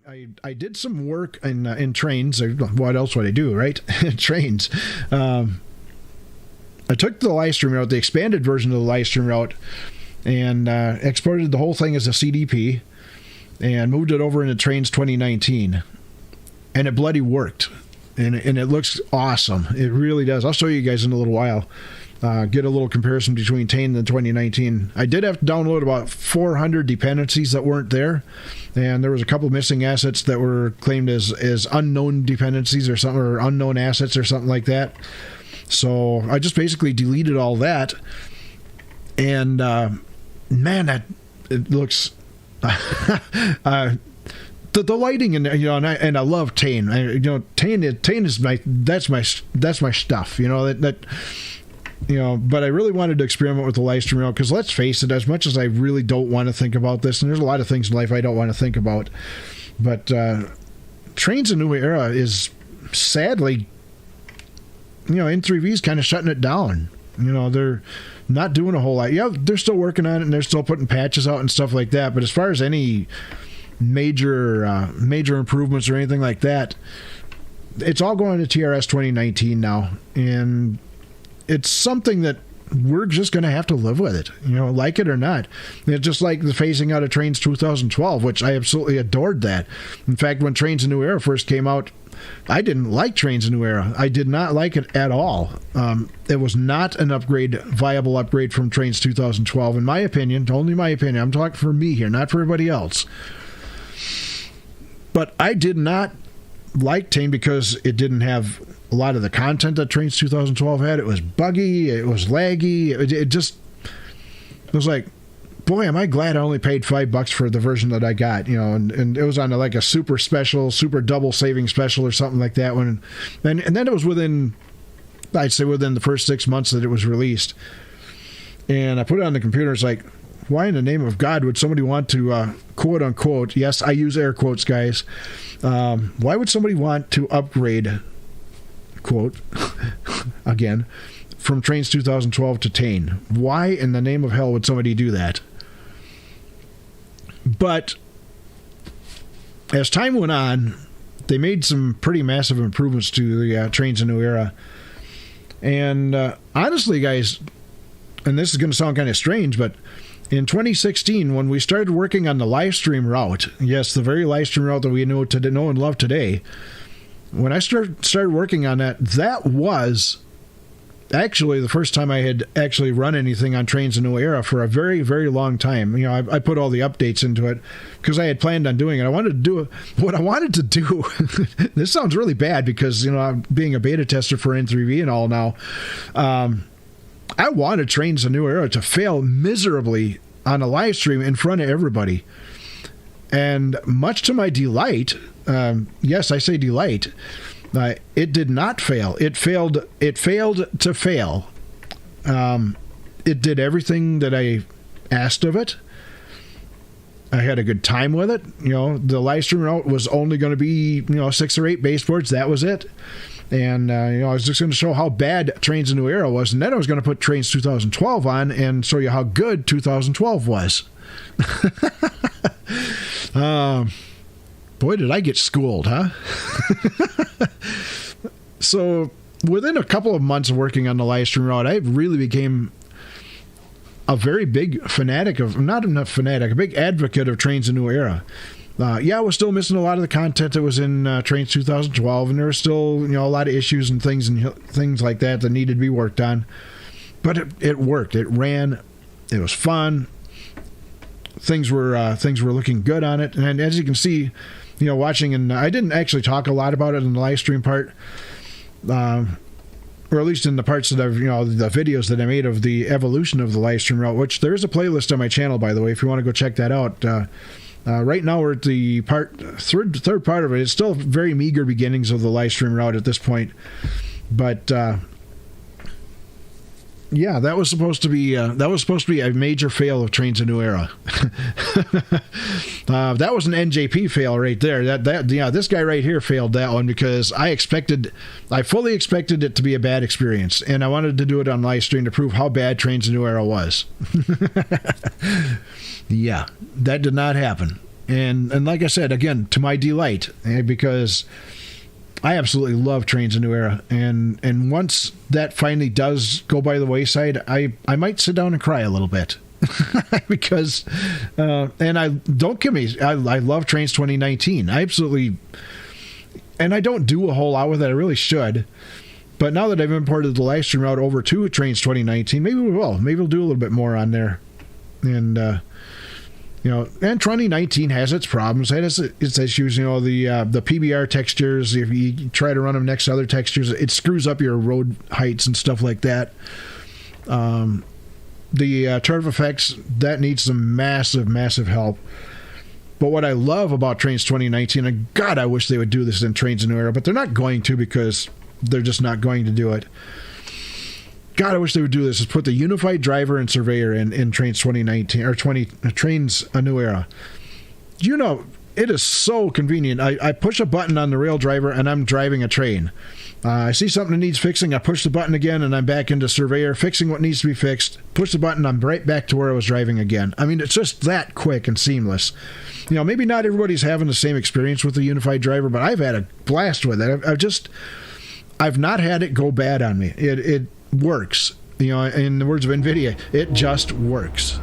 I did some work in Trainz. What else would I do, right? Trainz. I took the live stream route, the expanded version of the live stream route, and exported the whole thing as a CDP and moved it over into Trainz 2019. And it bloody worked. And it looks awesome. It really does. I'll show you guys in a little while. Get a little comparison between Trainz and 2019. I did have to download about 400 dependencies that weren't there. And there was a couple missing assets that were claimed as unknown dependencies or something, or unknown assets or something like that. So I just basically deleted all that. And man, it looks the lighting and and I love Trainz. Trainz that's my stuff. But I really wanted to experiment with the live stream because let's face it, as much as I really don't want to think about this, and there's a lot of things in life I don't want to think about, but Trainz a New Era is sadly, N3V is kind of shutting it down. They're not doing a whole lot. Yeah, they're still working on it and they're still putting patches out and stuff like that. But as far as any major improvements or anything like that, it's all going to TRS 2019 now, and it's something that we're just going to have to live with it, like it or not. It's just like the phasing out of Trainz 2012, which I absolutely adored that. In fact, when Trainz a New Era first came out, I didn't like Trainz a New Era. I did not like it at all. It was not an viable upgrade from Trainz 2012, in my opinion, only my opinion. I'm talking for me here, not for everybody else. But I did not like Trainz because it didn't have a lot of the content that Trainz 2012 had. It was buggy, it was laggy, it was like, boy, am I glad I only paid $5 for the version that I got, and it was on like a super special, super double saving special or something like that. And then it was within the first 6 months that it was released. And I put it on the computer. It's like, why in the name of God would somebody want to, quote unquote, yes, I use air quotes, guys. Why would somebody want to upgrade, quote, again, from Trainz 2012 to Trainz? Why in the name of hell would somebody do that? But as time went on, they made some pretty massive improvements to the Trainz a New Era. And honestly, guys, and this is going to sound kind of strange, but in 2016, when we started working on the live stream route, yes, the very live stream route that we know and love today, when I started working on that, that was actually the first time I had actually run anything on Trainz a New Era for a very, very long time. I put all the updates into it because I had planned on doing it. I wanted to do what I wanted to do. This sounds really bad because, I'm being a beta tester for N3V and all now. I wanted Trainz a New Era to fail miserably on a live stream in front of everybody. And much to my delight, yes, I say delight, it did not fail. It failed to fail. It did everything that I asked of it. I had a good time with it. The live stream route was only going to be, 6 or 8 baseboards. That was it. And, I was just going to show how bad Trainz a New Era was. And then I was going to put Trainz 2012 on and show you how good 2012 was. Boy, did I get schooled, huh? So within a couple of months of working on the live stream route, I really became a very big fanatic of, not enough fanatic, a big advocate of Trainz a New Era. I was still missing a lot of the content that was in Trainz 2012, and there were still, a lot of issues and things like that needed to be worked on. But it worked. It ran. It was fun. Things were looking good on it, and as you can see, watching, and I didn't actually talk a lot about it in the live stream part, or at least in the parts that I've, the videos that I made of the evolution of the live stream route, which there's a playlist on my channel, by the way, if you want to go check that out. Right now we're at the third part of it. It's still very meager beginnings of the live stream route at this point, but yeah, that was supposed to be a major fail of Trainz a New Era. That was an NJP fail right there. This guy right here failed that one because I fully expected it to be a bad experience, and I wanted to do it on live stream to prove how bad Trainz a New Era was. Yeah, that did not happen. And like I said, again, to my delight, because I absolutely love Trainz: A New Era. And once that finally does go by the wayside, I might sit down and cry a little bit. Because, and I don't give me, I love Trainz 2019. I absolutely, and I don't do a whole lot with it. I really should. But now that I've imported the live stream route over to Trainz 2019, maybe we will. Maybe we'll do a little bit more on there. And, you know, and 2019 has its problems. It has its issues. You know, the PBR textures, if you try to run them next to other textures, it screws up your road heights and stuff like that. The turf effects, that needs some massive, massive help. But what I love about Trainz 2019, and God, I wish they would do this in Trainz: A New Era, but they're not going to, because they're just not going to do it. God, I wish they would do this, is put the unified driver and surveyor in Trainz 2019, or Trainz: A New Era. You know, it is so convenient. I push a button on the rail driver and I'm driving a train. I see something that needs fixing, I push the button again and I'm back into surveyor, fixing what needs to be fixed. Push the button, I'm right back to where I was driving again. I mean, it's just that quick and seamless. You know, maybe not everybody's having the same experience with the unified driver, but I've had a blast with it. I've not had it go bad on me. It works. You know, in the words of NVIDIA, it just works.